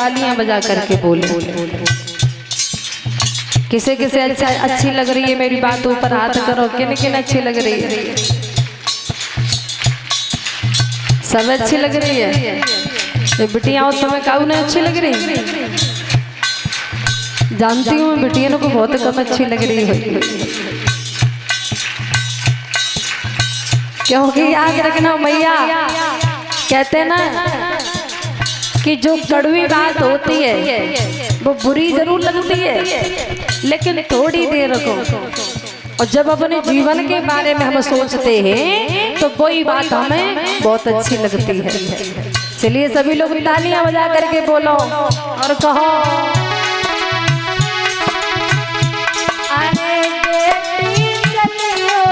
तालियां बजा करके बोले। किसे किसे अच्छी लग रही है मेरी बात, ऊपर हाथ करो। किन किन अच्छी लग रही है? सब अच्छी लग रही है। ये बिटिया तुम्हें काऊ ने अच्छी लग रही है? जानती हूँ बिटिया को बहुत कम अच्छी लग रही है, क्योंकि याद रखना मैया कहते ना कि जो कड़वी बात होती है वो बुरी जरूर लगती है, लेकिन थोड़ी देर को, और जब अपने जीवन के बारे में हम सोचते हैं तो वही बात हमें बहुत अच्छी लगती है। चलिए सभी लोग तालियां बजा करके बोलो और कहो, अरे बेटी चलियो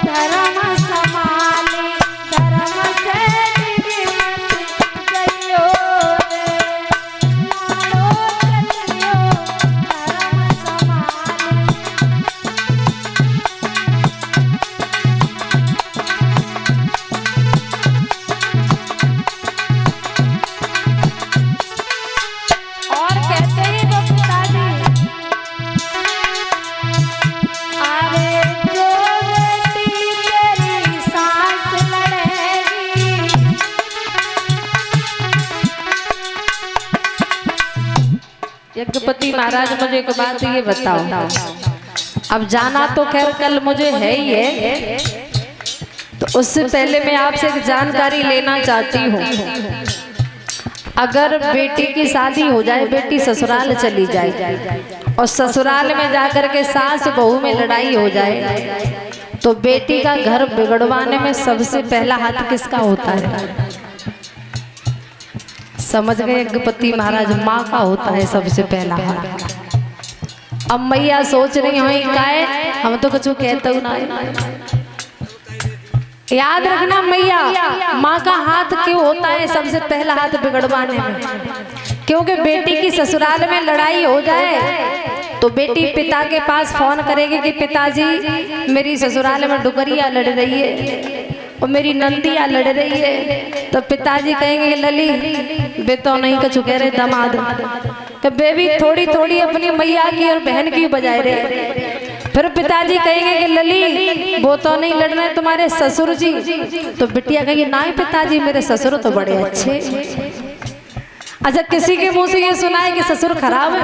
धर्म संभाले, धर्म से चलियो चलियो धर्म संभाले। और कहते हैं वो पिताजी, अरे जो बेटी तेरी सांस लड़ेगी, यज्ञपति महाराज मुझे एक बात ये बताओ, अब जाना तो खैर कल मुझे है ही है, तो उससे पहले मैं आपसे एक जानकारी लेना चाहती हूँ। अगर बेटी की शादी हो जाए, बेटी ससुराल चली जाए और ससुराल में जाकर के सास बहू में लड़ाई हो जाए, तो बेटी का घर बिगड़वाने में सबसे पहला हाथ किसका होता है? समझ गए यज्ञपति महाराज? माँ का होता है सबसे पहला हाथ। अब मैया सोच रही हमें क्या है, हम तो कुछ कहते हो ना। याद रखना मैया, माँ का हाथ क्यों होता है सबसे पहला हाथ बिगड़वाने में? क्योंकि बेटी की ससुराल में लड़ाई हो जाए तो बेटी पिता के पास फोन करेगी कि पिताजी मेरी ससुराल में डुकरिया लड़ रही है और मेरी नंदिया लड़ रही है, तो पिताजी कहेंगे लली बे तो नहीं कछु कह रहे दामाद, तो बेबी थोड़ी थोड़ी अपनी मैया की और बहन की बजाय रहे। फिर पिताजी कहेंगे कि लली वो तो नहीं लड़ रहे तुम्हारे ससुर जी, तो बिटिया कहेगी ना पिताजी मेरे ससुर तो बड़े अच्छे। अच्छा किसी के मुंह से ये सुना है कि ससुर खराब है?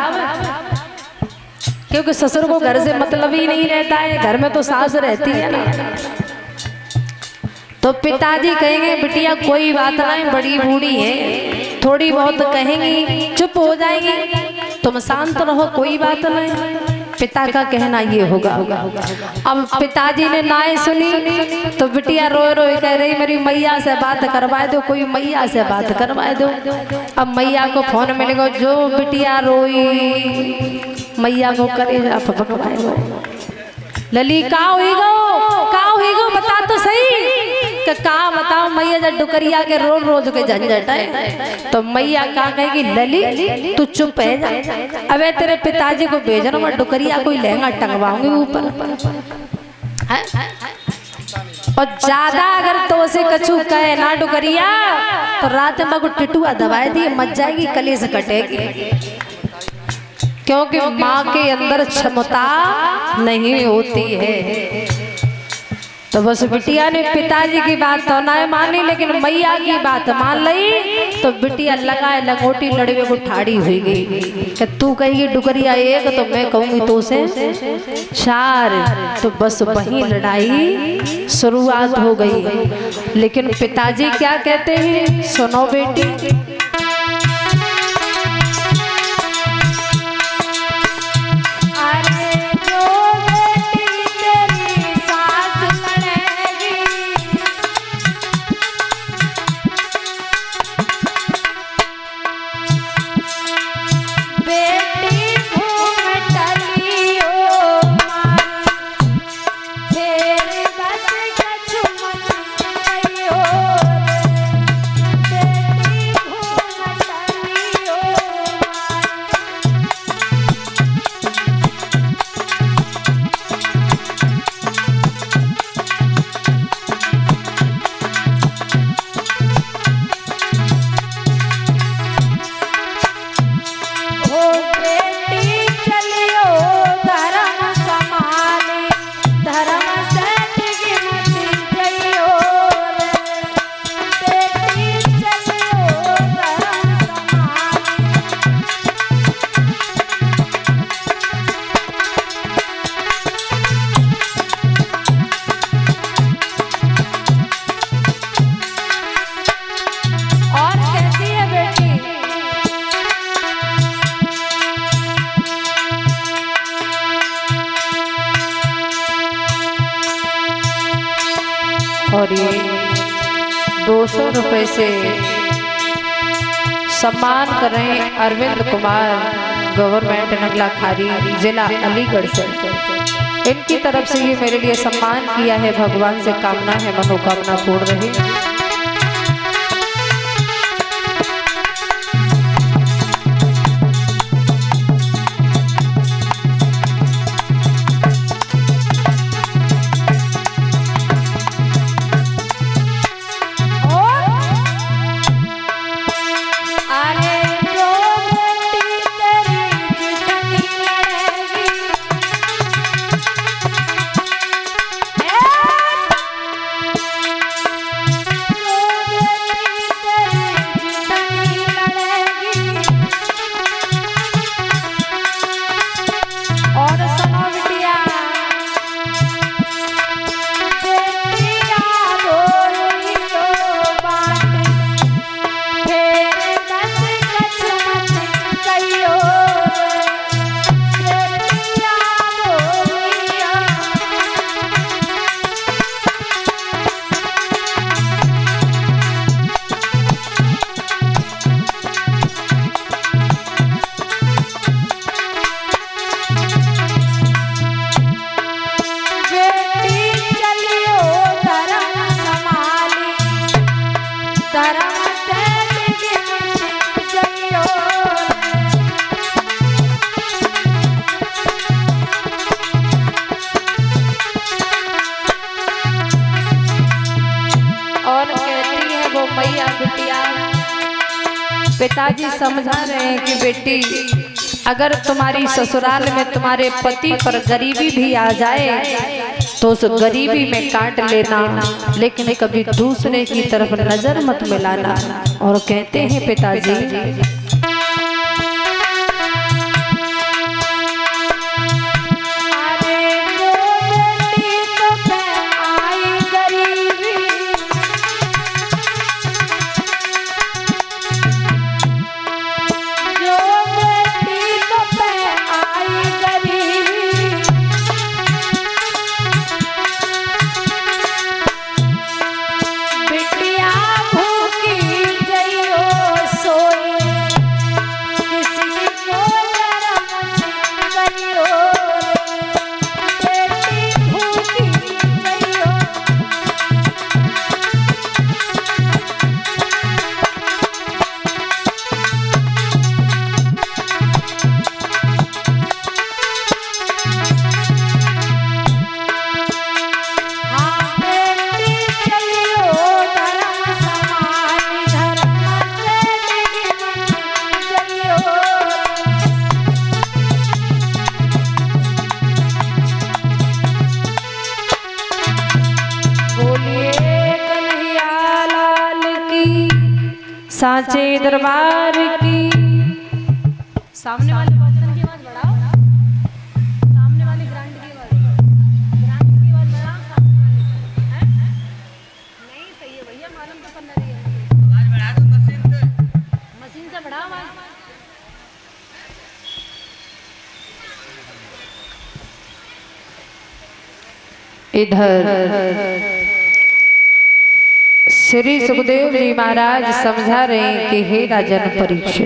क्योंकि ससुर को घर से मतलब ही नहीं रहता है, घर में तो सास रहती है ना। तो पिताजी कहेंगे बिटिया कोई बात नहीं, बड़ी बूढ़ी है, थोड़ी बहुत कहेंगी चुप हो जाएगी, तुम शांत रहो कोई बात नहीं। पिता का कहना ये होगा। अब पिताजी ने ना सुनी तो बिटिया रोए रोए कह रही मेरी मैया से बात करवा दो, कोई मैया से बात करवा दो। अब मैया को फोन मिलेगा, जो बिटिया रोई मैया को करे लली का होएगा बता तो सही, का बताओ मैया जब डुकरिया के रोज रोज के झंझट है, तो मैया का कहेगी लली तू चुप है जा, अबे तेरे पिताजी को भेजना मैं डुकरिया कोई लहंगा टंगवाऊंगी ऊपर। और ज्यादा अगर तो से कछु कहे ना डुकरिया तो रात में को टिटुआ दवाई दी मच जाएगी, कलेश कटेगी। क्योंकि माँ के अंदर क्षमता नहीं होती है। तो बस बिटिया ने पिताजी की बात तो ना मानी, लेकिन मैया की बात मान ली। तो बिटिया लगाए लंगोटी लड़वे को ठाड़ी हुई गई कि तू कहेगी डुकरिया एक तो मैं कहूंगी तो से चार। तो बस वही लड़ाई शुरुआत हो गई। लेकिन पिताजी क्या कहते हैं, सुनो बेटी, और ये 200 रुपए से सम्मान कर रहे हैं अरविंद कुमार, गवर्नमेंट नगला खारी, जिला अलीगढ़ से। इनकी तरफ से ये मेरे लिए सम्मान किया है। भगवान से कामना है मनोकामना पूर्ण रहे। मैया बिटिया पिताजी समझा रहे हैं कि बेटी अगर तुम्हारी ससुराल में तुम्हारे पति पर गरीबी भी आ जाए तो उस गरीबी में काट लेना, लेकिन कभी दूसरे की तरफ नजर मत मिलाना। और कहते हैं पिताजी सांचे दरबार की। सामने वाले बॉक्सन की आवाज बढ़ाओ, सामने वाले ग्रांड की आवाज बढ़ाओ, सामने वाले हैं? नहीं सही है भैया, मालूम तो करना रही है। आवाज बढ़ा दो मशीन से बढ़ाओ आवाज। इधर श्री सुखदेव जी महाराज समझा रहे हैं कि हे राजन परीक्षित,